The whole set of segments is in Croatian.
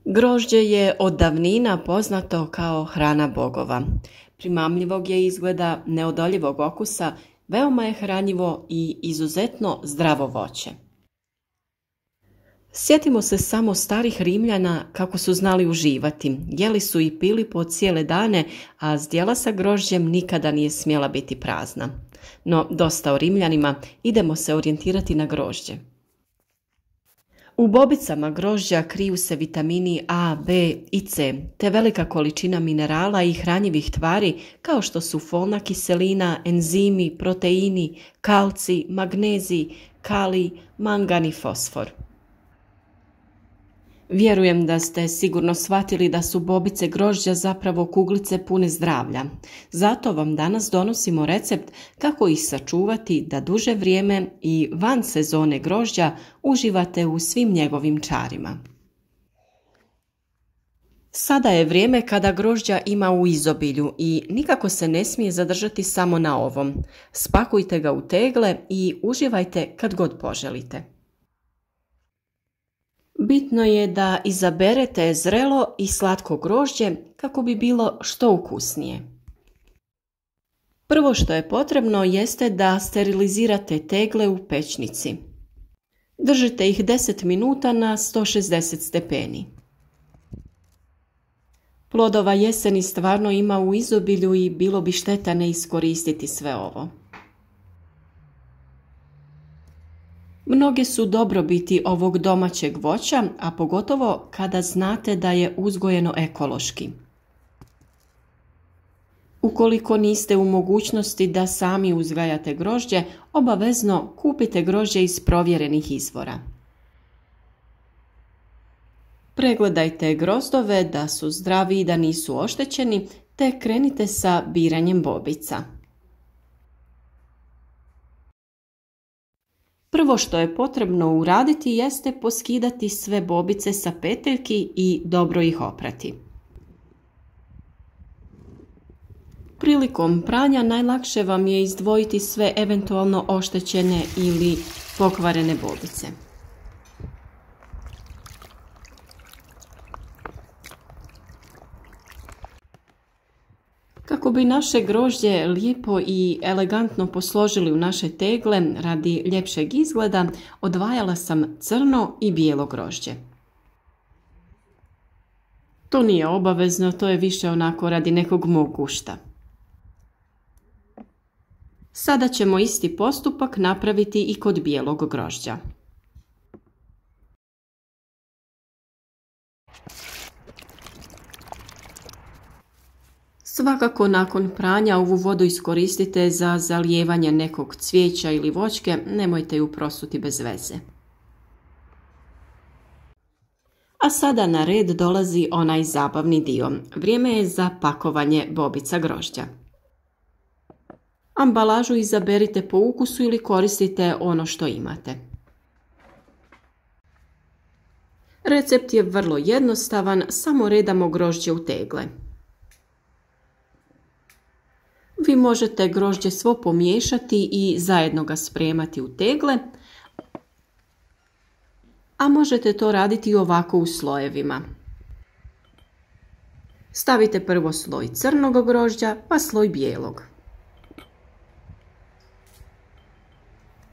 Grožđe je od davnina poznato kao hrana bogova. Primamljivog je izgleda, neodoljivog okusa, veoma je hranjivo i izuzetno zdravo voće. Sjetimo se samo starih Rimljana kako su znali uživati, jeli su i pili po cijele dane, a zdjela sa grožđem nikada nije smjela biti prazna. No, dosta o Rimljanima, idemo se orijentirati na grožđe. U bobicama grožđa kriju se vitamini A, B i C, te velika količina minerala i hranjivih tvari kao što su folna kiselina, enzimi, proteini, kalcij, magnezij, kalij, mangan i fosfor. Vjerujem da ste sigurno shvatili da su bobice grožđa zapravo kuglice pune zdravlja. Zato vam danas donosimo recept kako ih sačuvati da duže vrijeme i van sezone grožđa uživate u svim njegovim čarima. Sada je vrijeme kada grožđa ima u izobilju i nikako se ne smije zadržati samo na ovom. Spakujte ga u tegle i uživajte kad god poželite. Bitno je da izaberete zrelo i slatko grožđe kako bi bilo što ukusnije. Prvo što je potrebno jeste da sterilizirate tegle u pećnici. Držite ih 10 minuta na 160 stepeni. Plodova jeseni stvarno ima u izobilju i bilo bi šteta ne iskoristiti sve ovo. Mnoge su dobrobiti ovog domaćeg voća, a pogotovo kada znate da je uzgojeno ekološki. Ukoliko niste u mogućnosti da sami uzgajate grožđe, obavezno kupite grožđe iz provjerenih izvora. Pregledajte grozdove da su zdravi i da nisu oštećeni, te krenite sa biranjem bobica. Prvo što je potrebno uraditi jeste poskidati sve bobice sa peteljki i dobro ih oprati. Prilikom pranja najlakše vam je izdvojiti sve eventualno oštećene ili pokvarene bobice. Kako bi naše grožđe lijepo i elegantno posložili u naše tegle radi ljepšeg izgleda, odvajala sam crno i bijelo grožđe. To nije obavezno, to je više onako radi nekog mog gušta. Sada ćemo isti postupak napraviti i kod bijelog grožđa. Svakako nakon pranja ovu vodu iskoristite za zalijevanje nekog cvijeća ili voćke, nemojte ju prosuti bez veze. A sada na red dolazi onaj zabavni dio. Vrijeme je za pakovanje bobica grožđa. Ambalažu izaberite po ukusu ili koristite ono što imate. Recept je vrlo jednostavan, samo redamo grožđe u tegle. Vi možete grožđe svo pomiješati i zajedno ga spremati u tegle, a možete to raditi i ovako u slojevima. Stavite prvo sloj crnog grožđa, pa sloj bijelog.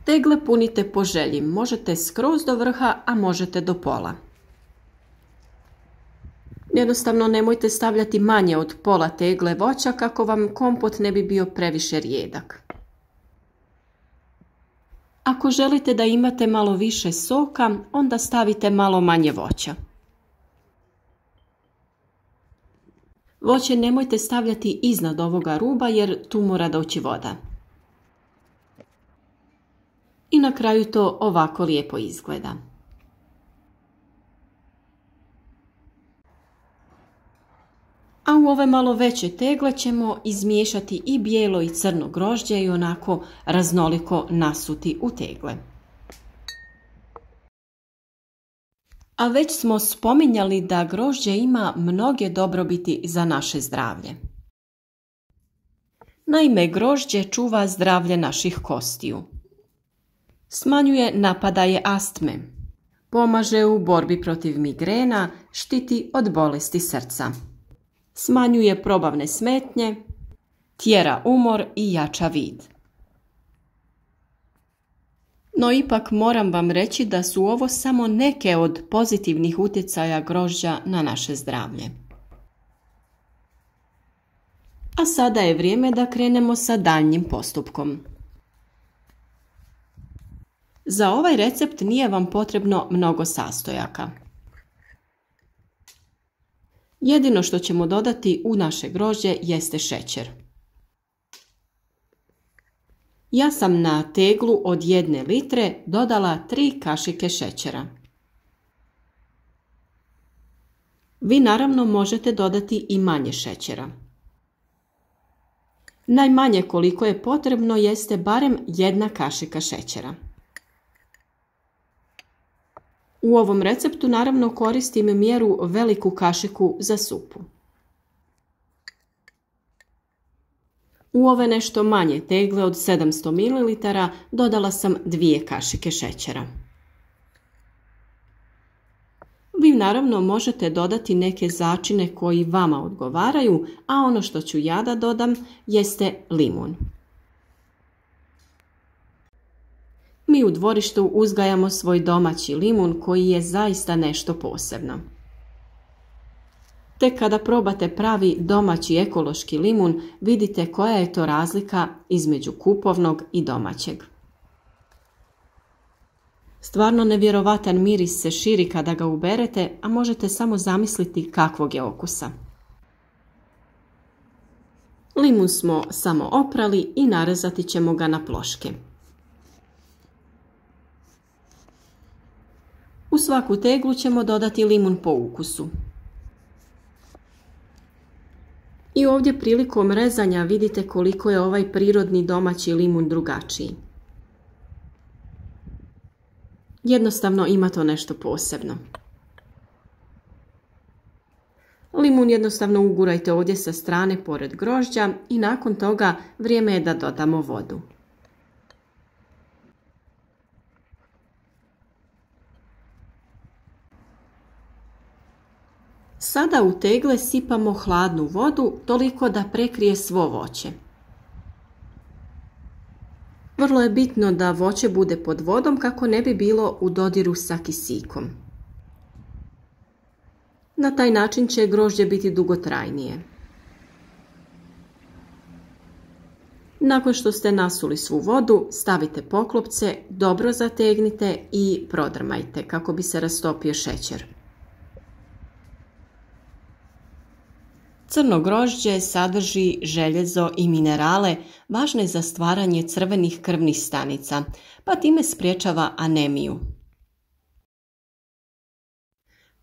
Tegle punite po želji, možete skroz do vrha, a možete do pola. Jednostavno nemojte stavljati manje od pola tegle voća kako vam kompot ne bi bio previše rijedak. Ako želite da imate malo više soka, onda stavite malo manje voća. Voće nemojte stavljati iznad ovoga ruba jer tu mora doći voda. I na kraju to ovako lijepo izgleda. A u ove malo veće tegle ćemo izmiješati i bijelo i crno grožđe i onako raznoliko nasuti u tegle. A već smo spominjali da grožđe ima mnoge dobrobiti za naše zdravlje. Naime, grožđe čuva zdravlje naših kostiju. Smanjuje napadaje astme. Pomaže u borbi protiv migrena, štiti od bolesti srca. Smanjuje probavne smetnje, tjera umor i jača vid. No ipak moram vam reći da su ovo samo neke od pozitivnih utjecaja grožđa na naše zdravlje. A sada je vrijeme da krenemo sa daljnjim postupkom. Za ovaj recept nije vam potrebno mnogo sastojaka. Jedino što ćemo dodati u naše grožđe jeste šećer. Ja sam na teglu od 1 litre dodala 3 kašike šećera. Vi naravno možete dodati i manje šećera. Najmanje koliko je potrebno jeste barem 1 kašika šećera. U ovom receptu naravno koristim mjeru veliku kašiku za supu. U ove nešto manje tegle od 700 ml dodala sam 2 kašike šećera. Vi naravno možete dodati neke začine koji vama odgovaraju, a ono što ću ja da dodam jeste limun. Mi u dvorištu uzgajamo svoj domaći limun koji je zaista nešto posebno. Tek kada probate pravi domaći ekološki limun, vidite koja je to razlika između kupovnog i domaćeg. Stvarno nevjerovatan miris se širi kada ga uberete, a možete samo zamisliti kakvog je okusa. Limun smo samo oprali i narezati ćemo ga na ploške. U svaku teglu ćemo dodati limun po ukusu. I ovdje prilikom rezanja vidite koliko je ovaj prirodni domaći limun drugačiji. Jednostavno ima to nešto posebno. Limun jednostavno ugurajte ovdje sa strane pored grožđa i nakon toga vrijeme je da dodamo vodu. Sada u tegle sipamo hladnu vodu toliko da prekrije svo voće. Vrlo je bitno da voće bude pod vodom kako ne bi bilo u dodiru sa kisikom. Na taj način će grožđe biti dugotrajnije. Nakon što ste nasuli svu vodu, stavite poklopce, dobro zategnite i prodrmajte kako bi se rastopio šećer. Crno grožđe sadrži željezo i minerale važne za stvaranje crvenih krvnih stanica, pa time sprječava anemiju.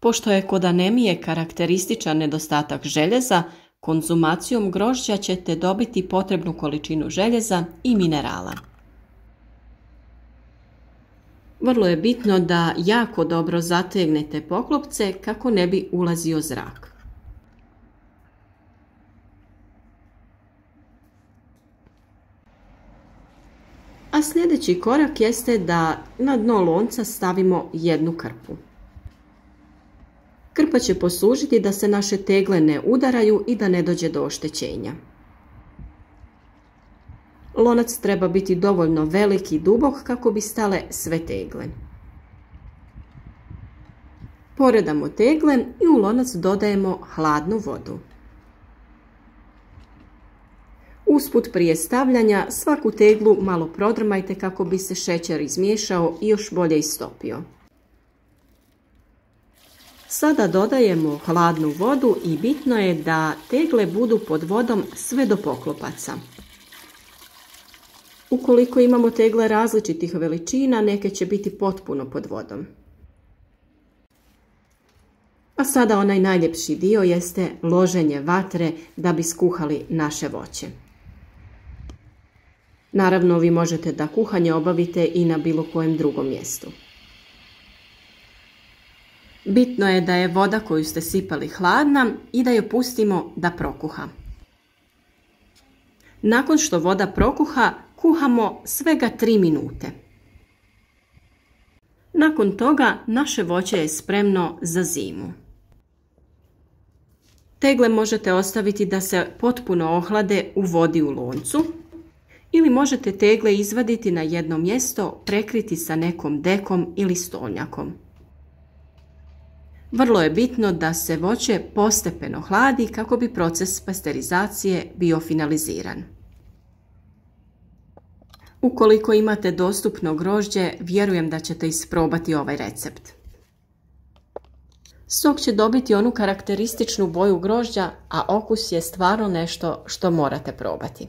Pošto je kod anemije karakterističan nedostatak željeza, konzumacijom grožđa ćete dobiti potrebnu količinu željeza i minerala. Vrlo je bitno da jako dobro zategnete poklopce kako ne bi ulazio zrak. A sljedeći korak jeste da na dno lonca stavimo 1 krpu. Krpa će poslužiti da se naše tegle ne udaraju i da ne dođe do oštećenja. Lonac treba biti dovoljno velik i dubok kako bi stale sve tegle. Poredamo tegle i u lonac dodajemo hladnu vodu. Usput prije stavljanja svaku teglu malo prodrmajte kako bi se šećer izmiješao i još bolje istopio. Sada dodajemo hladnu vodu i bitno je da tegle budu pod vodom sve do poklopaca. Ukoliko imamo tegle različitih veličina, neke će biti potpuno pod vodom. A sada onaj najljepši dio jeste loženje vatre da bi skuhali naše voće. Naravno, vi možete da kuhanje obavite i na bilo kojem drugom mjestu. Bitno je da je voda koju ste sipali hladna i da je pustimo da prokuha. Nakon što voda prokuha, kuhamo svega 3 minute. Nakon toga naše voće je spremno za zimu. Tegle možete ostaviti da se potpuno ohlade u vodi u loncu ili možete tegle izvaditi na jedno mjesto, prekriti sa nekom dekom ili stolnjakom. Vrlo je bitno da se voće postepeno hladi kako bi proces pasterizacije bio finaliziran. Ukoliko imate dostupno grožđe, vjerujem da ćete isprobati ovaj recept. Sok će dobiti onu karakterističnu boju grožđa, a okus je stvarno nešto što morate probati.